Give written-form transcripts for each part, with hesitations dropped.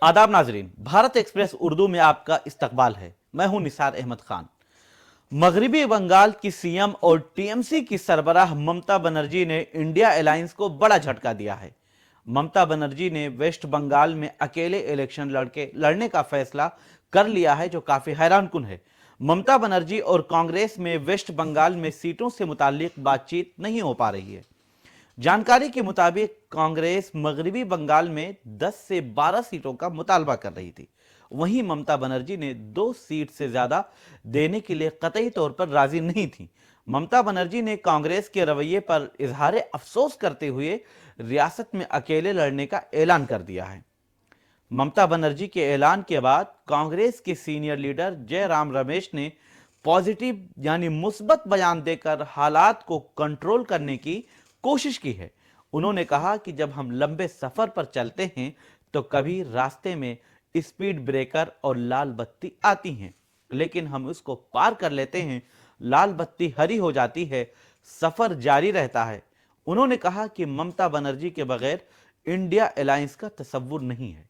आदाब नाजरीन, भारत एक्सप्रेस उर्दू में आपका इस्तकबाल है। मैं हूं निसार अहमद खान। मगरबी बंगाल की सीएम और टीएमसी की सरबराह ममता बनर्जी ने इंडिया अलायंस को बड़ा झटका दिया है। ममता बनर्जी ने वेस्ट बंगाल में अकेले इलेक्शन लड़ने का फैसला कर लिया है, जो काफी हैरानकुन है। ममता बनर्जी और कांग्रेस में वेस्ट बंगाल में सीटों से मुताल्लिक बातचीत नहीं हो पा रही है। जानकारी के मुताबिक कांग्रेस मगरबी बंगाल में 10 से 12 सीटों का मुतालबा कर रही थी। वहीं ममता बनर्जी ने 2 सीट से ज्यादा देने के लिए कतई तौर पर राजी नहीं थी। ममता बनर्जी ने कांग्रेस के रवैये पर इजहार अफसोस करते हुए रियासत में अकेले लड़ने का ऐलान कर दिया है। ममता बनर्जी के ऐलान के बाद कांग्रेस के सीनियर लीडर जयराम रमेश ने पॉजिटिव यानी मुस्बत बयान देकर हालात को कंट्रोल करने की कोशिश की है। उन्होंने कहा कि जब हम लंबे सफर पर चलते हैं तो कभी रास्ते में स्पीड ब्रेकर और लाल बत्ती आती हैं, लेकिन हम उसको पार कर लेते हैं। लाल बत्ती हरी हो जाती है, सफर जारी रहता है। उन्होंने कहा कि ममता बनर्जी के बगैर इंडिया अलायंस का तस्वुर नहीं है।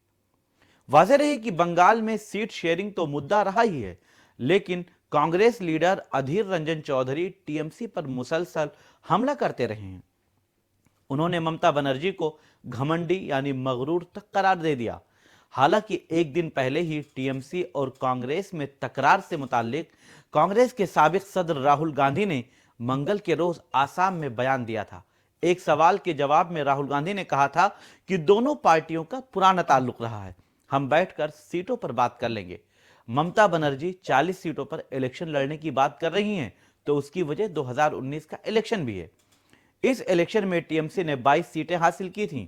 वाज़ेह रहे कि बंगाल में सीट शेयरिंग तो मुद्दा रहा ही है, लेकिन कांग्रेस लीडर अधीर रंजन चौधरी टीएमसी पर मुसलसल हमला करते रहे हैं। उन्होंने ममता बनर्जी को घमंडी यानी मगरूर तक करार दे दिया। हालांकि एक दिन पहले ही टीएमसी और कांग्रेस में तकरार से मुताल्लिक कांग्रेस के साबिक सदर राहुल गांधी ने मंगल के रोज आसाम में बयान दिया था। एक सवाल के जवाब में राहुल गांधी ने कहा था कि दोनों पार्टियों का पुराना ताल्लुक रहा है, हम बैठकर सीटों पर बात कर लेंगे। ममता बनर्जी 40 सीटों पर इलेक्शन लड़ने की बात कर रही हैं, तो उसकी वजह 2019 का इलेक्शन भी है। इस इलेक्शन में टीएमसी ने 22 सीटें हासिल की थीं,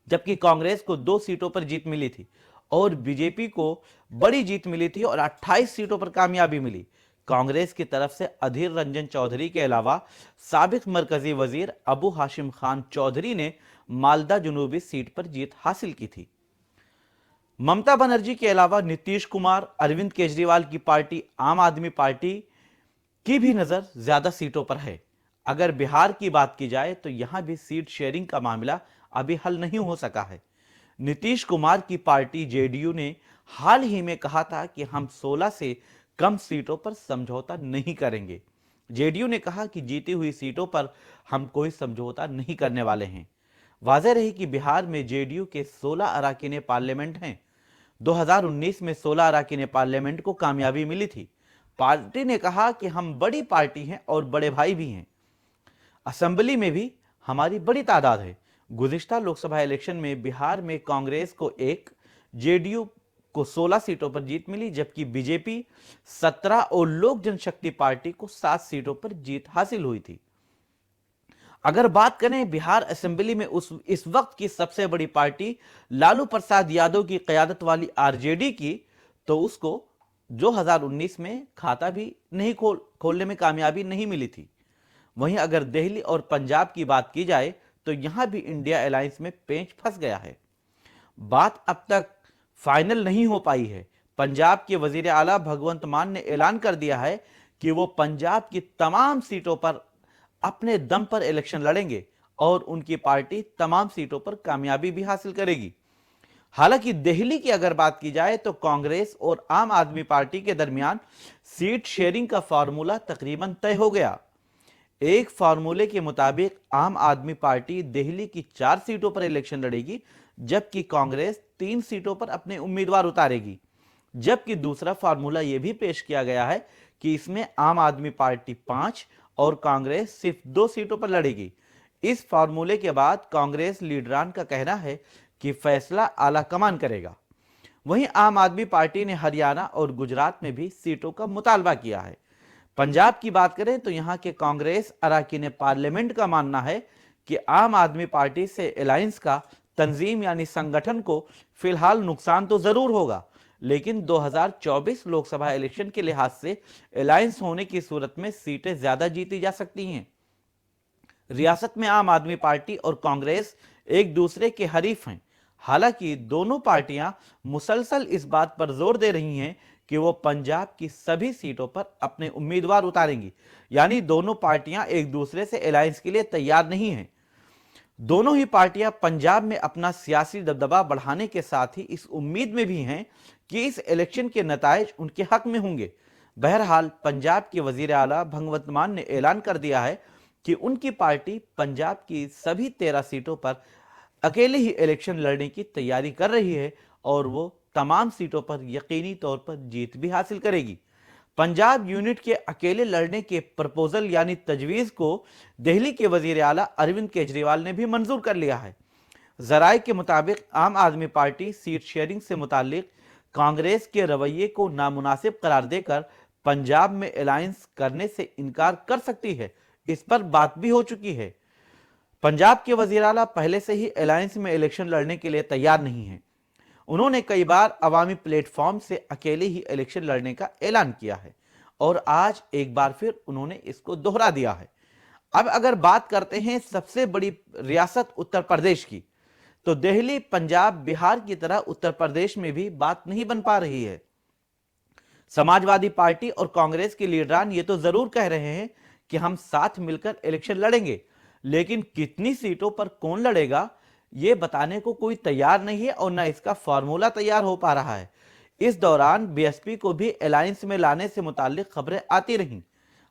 जबकि कांग्रेस को 2 सीटों पर जीत मिली थी और बीजेपी को बड़ी जीत मिली थी और 28 सीटों पर कामयाबी मिली। कांग्रेस की तरफ से अधीर रंजन चौधरी के अलावा साबिक मरकजी वजीर अबू हाशिम खान चौधरी ने मालदा जुनूबी सीट पर जीत हासिल की थी। ममता बनर्जी के अलावा नीतीश कुमार, अरविंद केजरीवाल की पार्टी आम आदमी पार्टी की भी नजर ज्यादा सीटों पर है। अगर बिहार की बात की जाए तो यहां भी सीट शेयरिंग का मामला अभी हल नहीं हो सका है। नीतीश कुमार की पार्टी जेडीयू ने हाल ही में कहा था कि हम 16 से कम सीटों पर समझौता नहीं करेंगे। जेडीयू ने कहा कि जीती हुई सीटों पर हम कोई समझौता नहीं करने वाले हैं। वाज़ेह रही कि बिहार में जेडीयू के 16 अरकान पार्लियामेंट हैं। 2019 में 16 अरकान पार्लियामेंट को कामयाबी मिली थी। पार्टी ने कहा कि हम बड़ी पार्टी हैं और बड़े भाई भी हैं। असेंबली में भी हमारी बड़ी तादाद है। गुज़िश्ता लोकसभा इलेक्शन में बिहार में कांग्रेस को 1, जेडीयू को 16 सीटों पर जीत मिली, जबकि बीजेपी 17 और लोक जनशक्ति पार्टी को 7 सीटों पर जीत हासिल हुई थी। अगर बात करें बिहार असेंबली में इस वक्त की सबसे बड़ी पार्टी लालू प्रसाद यादव की क़यादत वाली आरजेडी की, तो उसको 2019 में खाता भी नहीं खोलने में कामयाबी नहीं मिली थी। वहीं अगर दिल्ली और पंजाब की बात की जाए तो यहां भी इंडिया अलायंस में पेंच फंस गया है। बात अब तक फाइनल नहीं हो पाई है। पंजाब के वजीर आला भगवंत मान ने ऐलान कर दिया है कि वो पंजाब की तमाम सीटों पर अपने दम पर इलेक्शन लड़ेंगे और उनकी पार्टी तमाम सीटों पर कामयाबी भी हासिल करेगी। हालांकि दिल्ली की अगर बात की जाए तो कांग्रेस और आम आदमी पार्टी के दरमियान सीट शेयरिंग का फार्मूला तकरीबन तय हो गया। एक फार्मूले के मुताबिक आम आदमी पार्टी दिल्ली की 4 सीटों पर इलेक्शन लड़ेगी, जबकि कांग्रेस 3 सीटों पर अपने उम्मीदवार उतारेगी। जबकि दूसरा फार्मूला यह भी पेश किया गया है कि इसमें आम आदमी पार्टी 5 और कांग्रेस सिर्फ 2 सीटों पर लड़ेगी। इस फार्मूले के बाद कांग्रेस लीडरान का कहना है कि फैसला आला कमान करेगा। वहीं आम आदमी पार्टी ने हरियाणा और गुजरात में भी सीटों का मुतालबा किया है। पंजाब की बात करें तो यहां के कांग्रेस अरकान पार्लियामेंट का मानना है कि आम आदमी पार्टी से अलायंस का तंजीम यानी संगठन को फिलहाल नुकसान तो जरूर होगा, लेकिन 2024 लोकसभा इलेक्शन के लिहाज से अलायंस होने की सूरत में सीटें ज्यादा जीती जा सकती हैं। रियासत में आम आदमी पार्टी और कांग्रेस एक दूसरे के हरीफ हैं। हालांकि दोनों पार्टियां मुसलसल इस बात पर जोर दे रही हैं कि वो पंजाब की सभी सीटों पर अपने उम्मीदवार उतारेंगी, यानी दोनों पार्टियां एक दूसरे से अलायंस के लिए तैयार नहीं हैं। दोनों ही पार्टियां पंजाब में अपना सियासी दबदबा बढ़ाने के साथ ही इस उम्मीद में भी हैं कि इस इलेक्शन के नताइज उनके हक में होंगे। बहरहाल पंजाब के वजीर आला भगवंत मान ने ऐलान कर दिया है कि उनकी पार्टी पंजाब की सभी 13 सीटों पर अकेले ही इलेक्शन लड़ने की तैयारी कर रही है और वो तमाम सीटों पर यकीनी तौर पर जीत भी हासिल करेगी। पंजाब यूनिट के अकेले लड़ने के प्रपोजल यानी तजवीज को दिल्ली के वजीर आला अरविंद केजरीवाल ने भी मंजूर कर लिया है। जराये के मुताबिक आम आदमी पार्टी सीट शेयरिंग से मुतालिक कांग्रेस के रवैये को नामुनासिब करार देकर पंजाब में अलायंस करने से इनकार कर सकती है। इस पर बात भी हो चुकी है। पंजाब के वजीर आला पहले से ही अलायंस में इलेक्शन लड़ने के लिए तैयार नहीं है। उन्होंने कई बार अवामी प्लेटफॉर्म से अकेले ही इलेक्शन लड़ने का ऐलान किया है और आज एक बार फिर उन्होंने इसको दोहरा दिया है। अब अगर बात करते हैं सबसे बड़ी रियासत उत्तर प्रदेश की, तो दिल्ली, पंजाब, बिहार की तरह उत्तर प्रदेश में भी बात नहीं बन पा रही है। समाजवादी पार्टी और कांग्रेस के लीडरान ये तो जरूर कह रहे हैं कि हम साथ मिलकर इलेक्शन लड़ेंगे, लेकिन कितनी सीटों पर कौन लड़ेगा ये बताने को कोई तैयार नहीं है और ना इसका फॉर्मूला तैयार हो पा रहा है। इस दौरान बीएसपी को भी अलायंस में लाने से मुतालिक खबरें आती रहीं।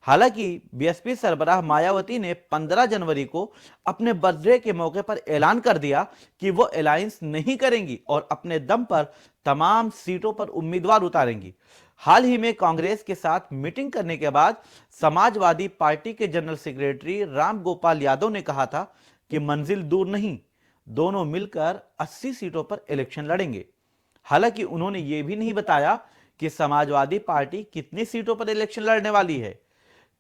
हालांकि बीएसपी सरबराह मायावती ने 15 जनवरी को अपने बर्थडे के मौके पर ऐलान कर दिया कि वो अलायंस नहीं करेंगी और अपने दम पर तमाम सीटों पर उम्मीदवार उतारेंगी। हाल ही में कांग्रेस के साथ मीटिंग करने के बाद समाजवादी पार्टी के जनरल सेक्रेटरी राम गोपाल यादव ने कहा था कि मंजिल दूर नहीं, दोनों मिलकर 80 सीटों पर इलेक्शन लड़ेंगे। हालांकि उन्होंने यह भी नहीं बताया कि समाजवादी पार्टी कितनी सीटों पर इलेक्शन लड़ने वाली है।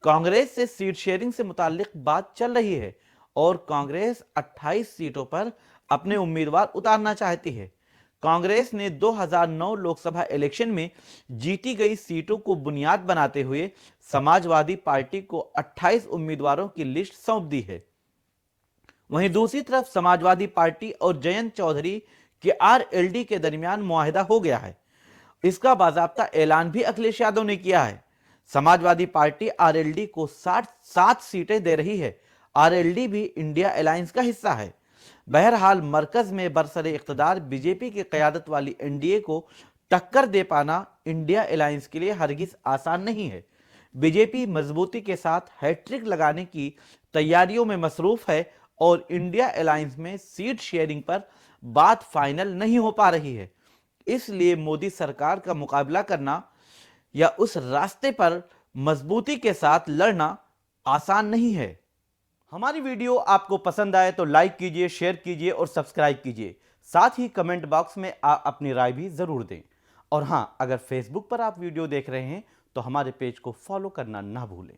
कांग्रेस से सीट शेयरिंग से मुतालिक बात चल रही है और कांग्रेस 28 सीटों पर अपने उम्मीदवार उतारना चाहती है। कांग्रेस ने 2009 लोकसभा इलेक्शन में जीती गई सीटों को बुनियाद बनाते हुए समाजवादी पार्टी को 28 उम्मीदवारों की लिस्ट सौंप दी है। वहीं दूसरी तरफ समाजवादी पार्टी और जयंत चौधरी के आरएलडी के दरमियान मुआहिदा हो गया है। इसका बाकायदा ऐलान भी अखिलेश यादव ने किया है। समाजवादी पार्टी आरएलडी को 7 सीटें दे रही है। आरएलडी भी इंडिया अलायंस का हिस्सा है। बहरहाल मरकज में बरसरे इख्तिदार बीजेपी की क़यादत वाली एनडीए को टक्कर दे पाना इंडिया अलायंस के लिए हरगिज आसान नहीं है। बीजेपी मजबूती के साथ हैट्रिक लगाने की तैयारियों में मसरूफ है और इंडिया अलायंस में सीट शेयरिंग पर बात फाइनल नहीं हो पा रही है। इसलिए मोदी सरकार का मुकाबला करना या उस रास्ते पर मजबूती के साथ लड़ना आसान नहीं है। हमारी वीडियो आपको पसंद आए तो लाइक कीजिए, शेयर कीजिए और सब्सक्राइब कीजिए। साथ ही कमेंट बॉक्स में आप अपनी राय भी जरूर दें। और हां, अगर फेसबुक पर आप वीडियो देख रहे हैं तो हमारे पेज को फॉलो करना ना भूलें।